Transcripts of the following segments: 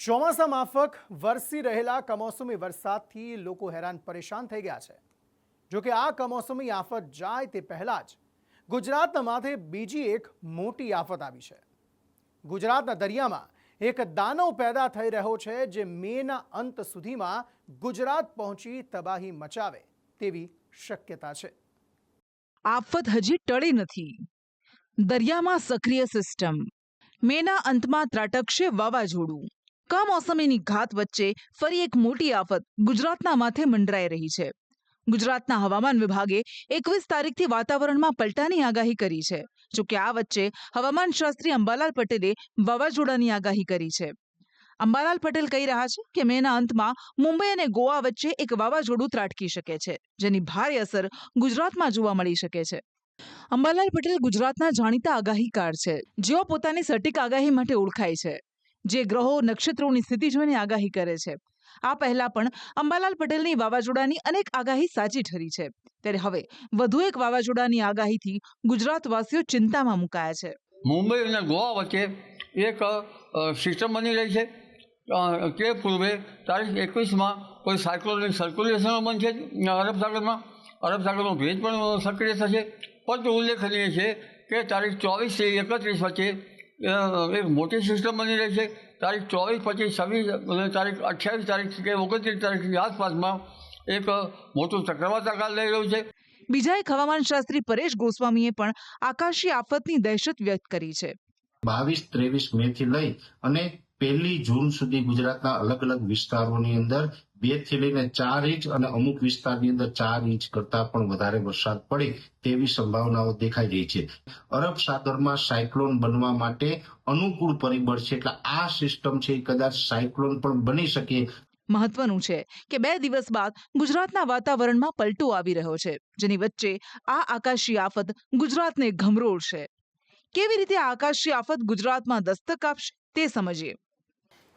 ચોમાસા માફક વરસી રહેલા કમોસમી વરસાદથી લોકો હેરાન પરેશાન થઈ ગયા છે। જો કે આ કમોસમી આફત જાય તે પહેલા જ ગુજરાતના માથે બીજી એક મોટી આફત આવી છે। ગુજરાતના દરિયામાં એક દાનવ પેદા થઈ રહ્યો છે જે મેના અંત સુધીમાં ગુજરાત પહોંચી તબાહી મચાવે તેવી શક્યતા છે। આફત હજી ટળી નથી। દરિયામાં સક્રિય સિસ્ટમ, મેના અંતમાં ત્રાટકશે વાવાઝોડું। કમોસમીની ઘાત વચ્ચે ફરી એક મોટી આફત ગુજરાતના માથે મંડરાઈ રહી છે। ગુજરાતના હવામાન વિભાગે 21 તારીખથી વાતાવરણમાં પલટાની આગાહી કરી છે। જો કે આ વચ્ચે હવામાન શાસ્ત્રી અંબાલાલ પટેલે વાવાઝોડાની આગાહી કરી છે। અંબાલાલ પટેલ કહી રહ્યા છે કે મેના અંતમાં મુંબઈ અને ગોવા વચ્ચે એક વાવાઝોડું ત્રાટકી શકે છે, જેની ભારે અસર ગુજરાતમાં જોવા મળી શકે છે। અંબાલાલ પટેલ ગુજરાતના જાણીતા આગાહીકાર છે, જેઓ પોતાની સટીક આગાહી માટે ઓળખાય છે, જે ગ્રહો નક્ષત્રોની સ્થિતિ જોઈને આગાહી કરે છે। આ પહેલા પણ અંબાલાલ પટેલની વાવાઝોડાની અનેક આગાહી સાચી ઠરી છે, ત્યારે હવે વધુ એક વાવાઝોડાની આગાહીથી ગુજરાતવાસીઓ ચિંતામાં મુકાયા છે। મુંબઈ અને ગોવા વચ્ચે એક સિસ્ટમ બની રહી છે। તે પૂર્વે તારીખ 21માં કોઈ સાયક્લોનિક સર્ક્યુલેશન બનશે અરબ સાગરનો ભેજ પણ સક્રિય થશે। પરંતુ ઉલ્લેખનીય છે કે તારીખ 24 થી 31 વચ્ચે એક મોટી સિસ્ટમ બની રહી છે। તારીખ 24, 25, 26 અને તારીખ 28 તારીખ કે 29 તારીખની આસપાસમાં એક મોટું ચક્રવાત આકાર લઈ રહ્યું છે। બીજા એક હવામાન શાસ્ત્રી પરેશ ગોસ્વામીએ પણ આકાશી આફતની દહેશત વ્યક્ત કરી છે। 22-23 મે થી લઈ અને 1 જૂન સુધી ગુજરાતના અલગ અલગ વિસ્તારોની અંદર 2 થી લઈને 4 ઇંચ અને અમુક વિસ્તારની અંદર 4 ઇંચ કરતા પણ વધારે વરસાદ પડે તેવી સંભાવનાઓ દેખાઈ રહી છે। અરબ સાગરમાં સાયક્લોન બનવા માટે અનુકૂળ પરિબળ છે, એટલે આ સિસ્ટમ છે કદાચ સાયક્લોન પણ બની શકે। મહત્વનું છે કે 2 દિવસ બાદ ગુજરાતના વાતાવરણમાં પલટો આવી રહ્યો છે, જેની વચ્ચે આ આકાશી આફત ગુજરાતને ગમરોળશે। કેવી રીતે આ આકાશી આફત ગુજરાતમાં દસ્તક આપશે તે સમજીએ।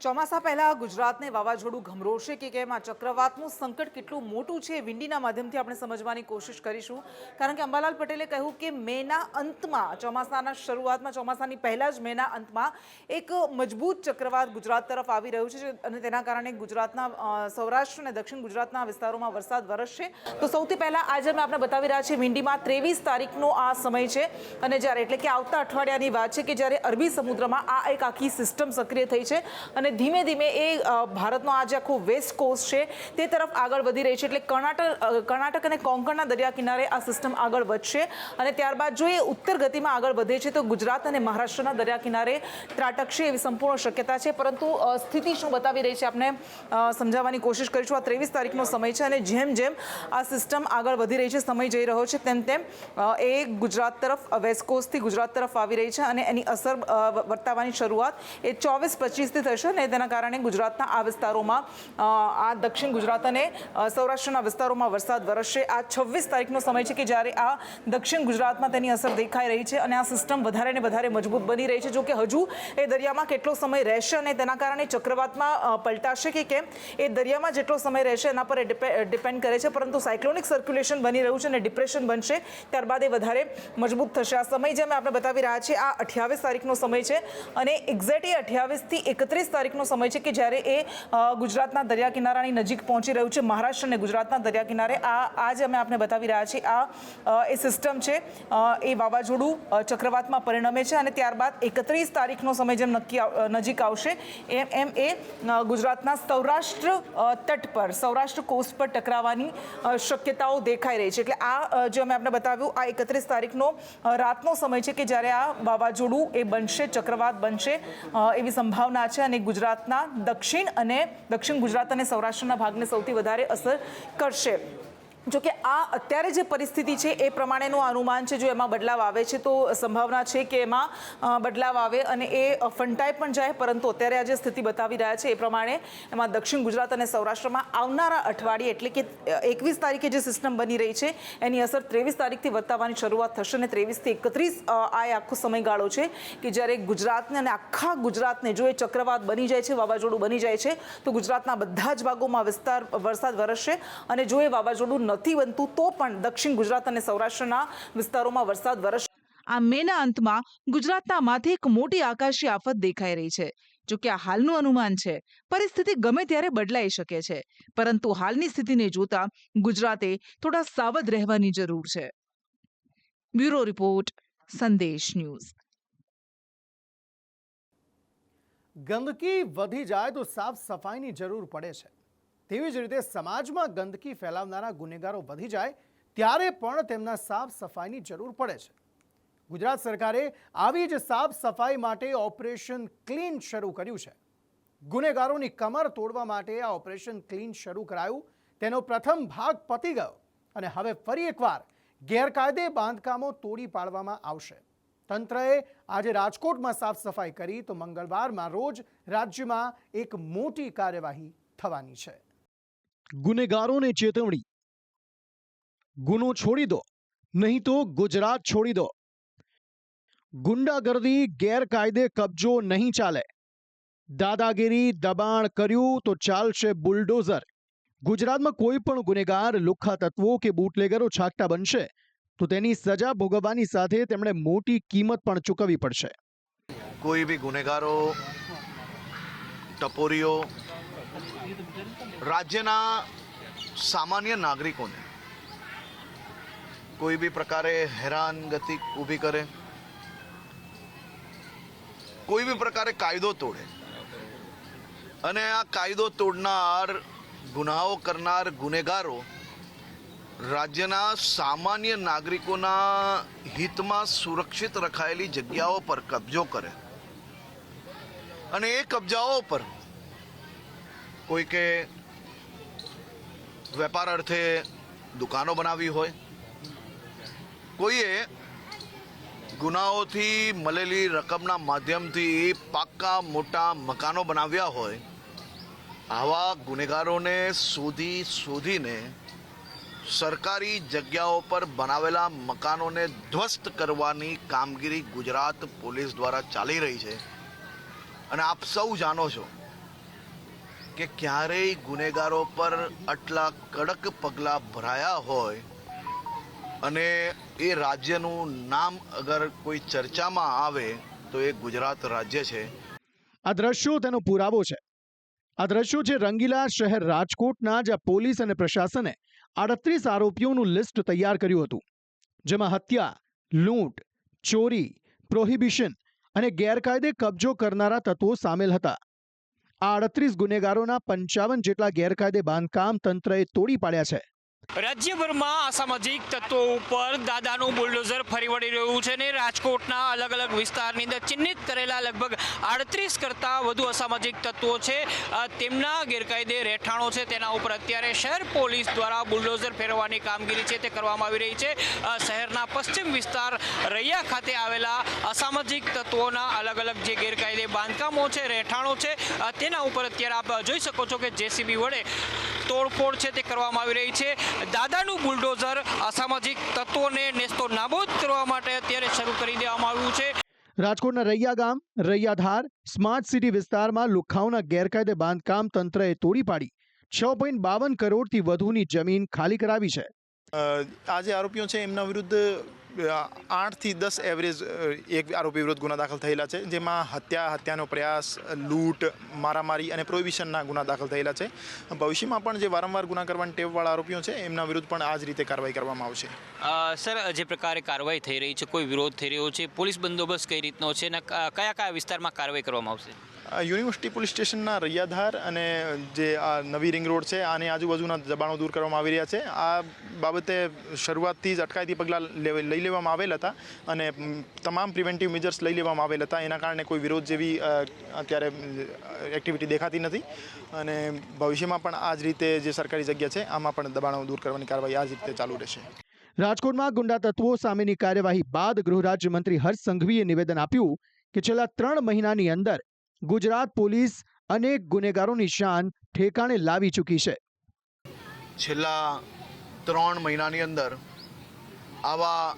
ચોમાસા પહેલા ગુજરાતને વાવાઝોડું ગમરોળશે કે કેમ, આ ચક્રવાતનું સંકટ કેટલું મોટું છે વિંડીના માધ્યમથી આપણે સમજવાની કોશિશ કરીશું। કારણ કે અંબાલાલ પટેલે કહ્યું કે મેના અંતમાં, ચોમાસાના શરૂઆતમાં, ચોમાસાની પહેલા જ મેના અંતમાં એક મજબૂત ચક્રવાત ગુજરાત તરફ આવી રહ્યું છે અને તેના કારણે ગુજરાતના સૌરાષ્ટ્ર અને દક્ષિણ ગુજરાતના વિસ્તારોમાં વરસાદ વરસશે। તો સૌથી પહેલા આજે અમે આપણે બતાવી રહ્યા છીએ વિંડીમાં 23 તારીખનો આ સમય છે અને જ્યારે એટલે કે આવતા અઠવાડિયાની વાત છે કે જ્યારે અરબી સમુદ્રમાં આ એક આખી સિસ્ટમ સક્રિય થઈ છે અને ધીમે ધીમે એ ભારતનો આ જે આખો વેસ્ટ કોસ્ટ છે તે તરફ આગળ વધી રહી છે। એટલે કર્ણાટક અને કોંકણના દરિયા કિનારે આ સિસ્ટમ આગળ વધશે અને ત્યારબાદ જો એ ઉત્તર ગતિમાં આગળ વધે છે તો ગુજરાત અને મહારાષ્ટ્રના દરિયા કિનારે ત્રાટકશે એવી સંપૂર્ણ શક્યતા છે। પરંતુ સ્થિતિ શું બતાવી રહી છે આપણે સમજાવવાની કોશિશ કરીશું। આ 23 તારીખનો સમય છે અને જેમ જેમ આ સિસ્ટમ આગળ વધી રહી છે, સમય જઈ રહ્યો છે, તેમ તેમ એ ગુજરાત તરફ, વેસ્ટ કોસ્ટથી ગુજરાત તરફ આવી રહી છે અને એની અસર વર્તાવાની શરૂઆત એ 24-25થી થશે અને તેના કારણે ગુજરાતના આ વિસ્તારોમાં, આ દક્ષિણ ગુજરાત અને સૌરાષ્ટ્રના વિસ્તારોમાં વરસાદ વરસશે। આ 26 તારીખનો સમય છે કે જ્યારે આ દક્ષિણ ગુજરાતમાં તેની અસર દેખાઈ રહી છે અને આ સિસ્ટમ વધારે ને વધારે મજબૂત બની રહી છે। જો કે હજુ એ દરિયામાં કેટલો સમય રહેશે અને તેના કારણે ચક્રવાતમાં પલટાશે કે કેમ, એ દરિયામાં જેટલો સમય રહેશે એના પર ડિપેન્ડ કરે છે। પરંતુ સાયક્લોનિક સર્ક્યુલેશન બની રહ્યું છે અને ડિપ્રેશન બનશે, ત્યારબાદ એ વધારે મજબૂત થશે। આ સમય જે અમે આપણે બતાવી રહ્યા છીએ આ 28 તારીખનો સમય છે અને એક્ઝેક્ટલી 28 થી 31 તારીખનો સમય છે કે જ્યારે એ ગુજરાતના દરિયા કિનારાની નજીક પહોંચી રહ્યું છે, મહારાષ્ટ્ર અને ગુજરાતના દરિયા કિનારે। આજે અમે આપણે બતાવી રહ્યા છીએ આ એ સિસ્ટમ છે, એ વાવાઝોડું ચક્રવાતમાં પરિણમે છે અને ત્યારબાદ 31 તારીખનો સમય જેમ નજીક આવશે એમ એ ગુજરાતના સૌરાષ્ટ્ર તટ પર, સૌરાષ્ટ્ર કોસ્ટ પર ટકરાવવાની શક્યતાઓ દેખાઈ રહી છે। એટલે આ જે અમે આપણે બતાવ્યું આ 31 તારીખનો રાતનો સમય છે કે જ્યારે આ વાવાઝોડું એ બનશે, ચક્રવાત બનશે એવી સંભાવના છે અને ગુજરાતના દક્ષિણ ગુજરાત અને સૌરાષ્ટ્રના ભાગને સૌથી વધારે અસર કરશે। જો કે આ અત્યારે જે પરિસ્થિતિ છે એ પ્રમાણેનું અનુમાન છે। જો એમાં બદલાવ આવે છે તો સંભાવના છે કે એમાં બદલાવ આવે અને એ ફંટાઈ પણ જાય, પરંતુ અત્યારે આ જે સ્થિતિ બતાવી રહ્યા છે એ પ્રમાણે એમાં દક્ષિણ ગુજરાત અને સૌરાષ્ટ્રમાં આવનારા અઠવાડિયે એટલે કે 21 તારીખે જે સિસ્ટમ બની રહી છે એની અસર 23 તારીખથી વર્તાવાની શરૂઆત થશે અને 23 થી 31 આ આખો સમયગાળો છે કે જ્યારે ગુજરાતને અને આખા ગુજરાતને જો એ ચક્રવાત બની જાય છે, વાવાઝોડું બની જાય છે તો ગુજરાતના બધા જ ભાગોમાં વરસાદ વરસશે અને જો એ વાવાઝોડું નથી બનતું તો પણ દક્ષિણ ગુજરાત અને સૌરાષ્ટ્રના વિસ્તારોમાં વરસાદ વરસશે। આ મેના અંતમાં ગુજરાતના માથે એક મોટી આકાશી આફત દેખાઈ રહી છે, જો કે આ હાલનું અનુમાન છે. પરિસ્થિતિ ગમે ત્યારે બદલાઈ શકે છે, પરંતુ હાલની સ્થિતિને જોતા ગુજરાતે થોડા સાવધ રહેવાની જરૂર છે. બ્યુરો રિપોર્ટ, સંદેશ ન્યૂઝ. ગંદકી વધી જાય તો સાફ સફાઈની જરૂર પડે છે. તેવી જ રીતે સમાજમાં ગંદકી ફેલાવનારા ગુનેગારો વધી જાય ત્યારે પણ તેમના સાફ સફાઈની જરૂર પડે છે. ગુજરાત સરકારે આવી જ સાફ સફાઈ માટે ઓપરેશન ક્લીન શરૂ કર્યું છે. ગુનેગારોની કમર તોડવા માટે આ ઓપરેશન ક્લીન શરૂ કરાયું. તેનો પ્રથમ ભાગ પતી ગયો અને હવે ફરી એકવાર ગેરકાયદે બાંધકામો તોડી પાડવામાં આવશે. તંત્રએ આજે રાજકોટમાં સાફ સફાઈ કરી તો મંગળવારમાં રોજ રાજ્યમાં એક મોટી કાર્યવાહી થવાની છે. ગુનેગારોને ચેતવણી, ગુનો છોડી દો, નહીં તો ગુજરાત છોડી દો. ગુંડાગર્દી, ગેરકાયદે કબજો નહીં ચાલે. દાદાગીરી, દબાણ કર્યું તો ચાલશે બુલડોઝર. ગુજરાતમાં કોઈ પણ ગુનેગાર, લુખ્ખા તત્વો કે બુટલેગરો છાકટા બનશે તો તેની સજા ભોગવવાની સાથે તેમણે મોટી કિંમત પણ ચૂકવવી પડશે. કોઈ બી ગુનેગારો, ટપોરીઓ રાજ્યના સામાન્ય નાગરિકોને કોઈ બી પ્રકારે હેરાનગતિ ઊભી કરે, કોઈ બી પ્રકારે કાયદો તોડે અને આ કાયદો તોડનાર, ગુનાઓ કરનાર ગુનેગારો રાજ્યના સામાન્ય નાગરિકોના હિતમાં સુરક્ષિત રખાયેલી જગ્યાઓ પર કબજો કરે અને એ કબજાઓ પર કોઈ કે વેપાર અર્થે દુકાનો બનાવી હોય, કોઈએ ગુનાઓથી મળેલી રકમના માધ્યમથી પાક્કા મોટા મકાનો બનાવ્યા હોય, આવા ગુનેગારોને શોધીને સરકારી જગ્યાઓ પર બનાવેલા મકાનોને ધ્વસ્ત કરવાની કામગીરી ગુજરાત પોલીસ દ્વારા ચાલી રહી છે. અને આપ સૌ જાણો છો કે ક્યારેય ગુનેગારો પર આટલા કડક પગલાં ભરાયા હોય અને એ રાજ્યનું નામ અગર કોઈ ચર્ચામાં આવે તો એ ગુજરાત રાજ્ય છે. આ દ્રશ્યો તેનો પુરાવો છે. આ દ્રશ્યો છે રંગીલા શહેર રાજકોટના, જ્યાં પોલીસ અને પ્રશાસને 38 આરોપીઓનું લિસ્ટ તૈયાર કર્યું હતું, જેમાં હત્યા, લૂંટ, ચોરી, પ્રોહિબિશન અને ગેરકાયદે કબજો કરનારા તત્વો સામેલ હતા. આ 38 ગુનેગારોના 55 જેટલા ગેરકાયદે બાંધકામ તંત્રએ તોડી પાડ્યા છે. રાજ્યભરમાં અસામાજિક તત્વો ઉપર દાદાનું બુલડોઝર ફરી વળી રહ્યું છે અને રાજકોટના અલગ અલગ વિસ્તારની અંદર ચિહ્નિત કરેલા લગભગ 38 કરતાં વધુ અસામાજિક તત્વો છે, તેમના ગેરકાયદે રહેઠાણો છે, તેના ઉપર અત્યારે શહેર પોલીસ દ્વારા બુલડોઝર ફેરવવાની કામગીરી છે તે કરવામાં આવી રહી છે. શહેરના પશ્ચિમ વિસ્તાર રૈયા ખાતે આવેલા અસામાજિક તત્વોના અલગ અલગ જે ગેરકાયદે બાંધકામો છે, રહેઠાણો છે, તેના ઉપર અત્યારે આપ જોઈ શકો છો કે જેસીબી વડે તોડફોડ છે તે કરવામાં આવી રહી છે. દાદાનું બુલડોઝર અસામાજિક તત્વોને નેસ્તો નાબૂદ કરવા માટે અત્યારે શરૂ કરી દેવામાં આવ્યું છે. રાજકોટના રૈયા ગામ, રૈયાધાર સ્માર્ટ સિટી વિસ્તારમાં લુખ્ખાઓના ગેરકાયદે બાંધકામ તંત્રએ તોડી પાડી 6.52 કરોડથી વધુની જમીન ખાલી કરાવી છે. આ જે આરોપીઓ છે એમના વિરુદ્ધ 8 થી 10 એવરેજ એક આરોપી વિરુદ્ધ ગુના દાખલ થયેલા છે, જેમાં હત્યાનો પ્રયાસ, લૂંટ, મારામારી અને પ્રોહિબિશનના ગુના દાખલ થયેલા છે. ભવિષ્યમાં પણ જે વારંવાર ગુના કરવાની ટેવવાળા આરોપીઓ છે એમના વિરુદ્ધ પણ આ જ રીતે કાર્યવાહી કરવામાં આવશે. સર, જે પ્રકારે કાર્યવાહી થઈ રહી છે, કોઈ વિરોધ થઈ રહ્યો છે, પોલીસ બંદોબસ્ત કઈ રીતનો છે અને કયા કયા વિસ્તારમાં કાર્યવાહી કરવામાં આવશે? યુનિવર્સિટી પોલીસ સ્ટેશનના રૈયાધાર અને જે આ નવી રિંગ રોડ છે આની આજુબાજુના દબાણો દૂર કરવામાં આવી રહ્યા છે. આ બાબતે શરૂઆતથી જ અટકાયતી પગલાં લઈ લેવામાં આવેલ હતા અને તમામ પ્રિવેન્ટિવ મેજર્સ લઈ લેવામાં આવેલ હતા. એના કારણે કોઈ વિરોધ જેવી અત્યારે એક્ટિવિટી દેખાતી નથી અને ભવિષ્યમાં પણ આ જ રીતે જે સરકારી જગ્યા છે આમાં પણ દબાણો દૂર કરવાની કાર્યવાહી આ જ રીતે ચાલુ રહેશે. રાજકોટમાં ગુંડા તત્વો સામેની કાર્યવાહી બાદ ગૃહ રાજ્યમંત્રી હર્ષ સંઘવીએ નિવેદન આપ્યું કે છેલ્લા 3 મહિનાની અંદર ગુજરાત પોલીસ અનેક ગુનેગારોની શાન ઠેકાણે લાવી ચૂકી છે. છેલ્લા 3 મહિનાની અંદર આવા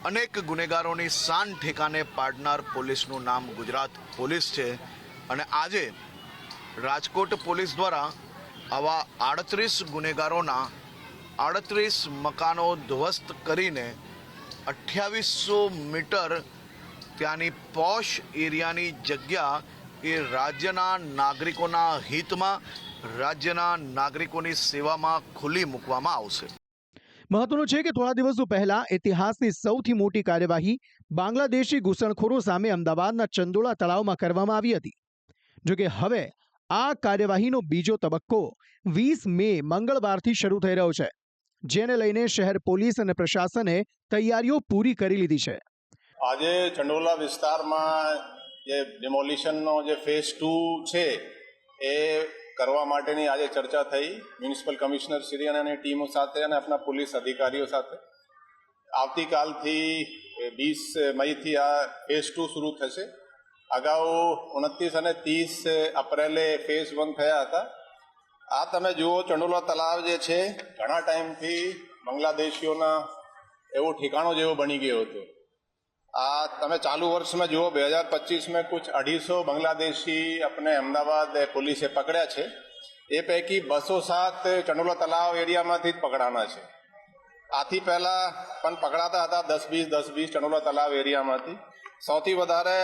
અનેક ગુનેગારોની શાન ઠેકાણે પાડનાર પોલીસનું નામ ગુજરાત પોલીસ છે અને આજે રાજકોટ પોલીસ દ્વારા આવા 38 ગુનેગારોના 38 મકાનો ધ્વસ્ત કરીને 2800 મીટર ત્યાંની પોશ એરિયાની જગ્યા એ રાજ્યના નાગરિકોના હિતમાં, રાજ્યના નાગરિકોની સેવામાં ખુલ્લી મૂકવામાં આવશે. મહત્વનું છે કે થોડા દિવસો પહેલા ઇતિહાસની સૌથી મોટી કાર્યવાહી બાંગ્લાદેશી ઘૂસણખોરો સામે અમદાવાદના ચંદોળા તળાવમાં કરવામાં આવી હતી. જોકે હવે આ કાર્યવાહીનો બીજો તબક્કો 20 મે મંગળવારથી શરૂ થઈ રહ્યો છે, જેને લઈને શહેર પોલીસ અને પ્રશાસને તૈયારીઓ પૂરી કરી લીધી છે. આજે ચંડોલા વિસ્તારમાં જે ડિમોલિશનનો જે ફેઝ 2 છે એ કરવા માટેની આજે ચર્ચા થઈ મ્યુનિસિપલ કમિશનર શ્રી અને એની ટીમો સાથે અને આપણા પોલીસ અધિકારીઓ સાથે. આવતીકાલથી 20 મઈથી આ ફેઝ 2 શરૂ થશે. અગાઉ 29 અને 30 એપ્રિલે ફેઝ 1 થયા હતા. આ તમે જુઓ, ચંડોલા તળાવ જે છે ઘણા ટાઈમથી બાંગ્લાદેશીઓના એવો ઠેકાણો જેવો બની ગયો હતો. આ તમે ચાલુ વર્ષમાં જુઓ 2025 કુછ 250 બાંગ્લાદેશી આપણે અમદાવાદ પોલીસે પકડ્યા છે. એ પૈકી 207 ચંડોલા તળાવ એરિયામાંથી જ પકડાના છે. આથી પહેલાં પણ પકડાતા હતા 10-20 ચંડોલા તળાવ એરિયામાંથી. સૌથી વધારે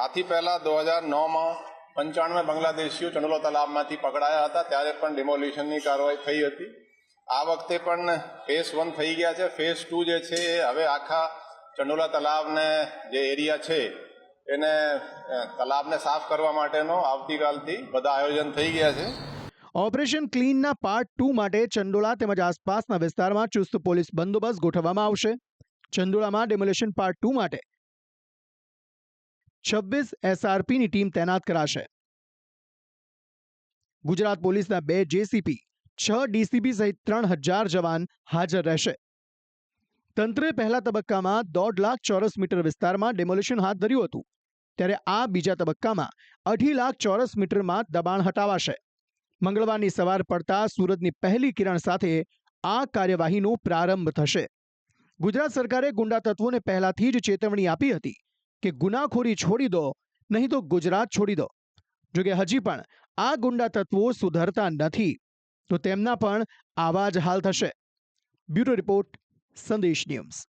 આથી પહેલાં 2009માં 95 બાંગ્લાદેશીઓ ચંડોલા તળાવમાંથી પકડાયા હતા, ત્યારે પણ ડિમોલિશનની કાર્યવાહી થઈ હતી. આ વખતે પણ ફેઝ 1 થઈ ગયા છે. ફેઝ 2 જે છે એ હવે આખા ચંડોલા તળાવને જે એરિયા છે એને તળાવને સાફ કરવા માટેનો આવતીકાલથી બધા આયોજન થઈ ગયા છે. ઓપરેશન ક્લીનના પાર્ટ 2 માટે ચંડોળા તેમજ આસપાસના વિસ્તારમાં ચુસ્ત પોલીસ બંદોબસ્ત ગોઠવવામાં આવશે. ચંડોળામાં ડિમોલિશન પાર્ટ 2 માટે 26 એસઆરપીની ટીમ તૈનાત કરાશે. ગુજરાત પોલીસના 2 જેસીપી, 6 ડીસીપી સહિત 3000 જવાન હાજર રહેશે. તંત્રે પહેલા તબક્કામાં 1.5 લાખ ચોરસ મીટર વિસ્તારમાં ડેમોલિશન હાથ ધર્યું હતું, ત્યારે આ બીજા તબક્કામાં 2.5 લાખ ચોરસ મીટરમાં દબાણ હટાવાશે. મંગળવારની સવાર પડતા સૂરજની પહેલી કિરણ સાથે આ કાર્યવાહીનો પ્રારંભ થશે. ગુજરાત સરકારે ગુંડા તત્વોને પહેલાથી જ ચેતવણી આપી હતી કે ગુનાખોરી છોડી દો, નહીં તો ગુજરાત છોડી દો. જોકે હજી પણ આ ગુંડા તત્વો સુધરતા નથી, તો તેમના પણ આવા જ હાલ થશે. બ્યુરો રિપોર્ટ, સંદેશ ન્યૂઝ.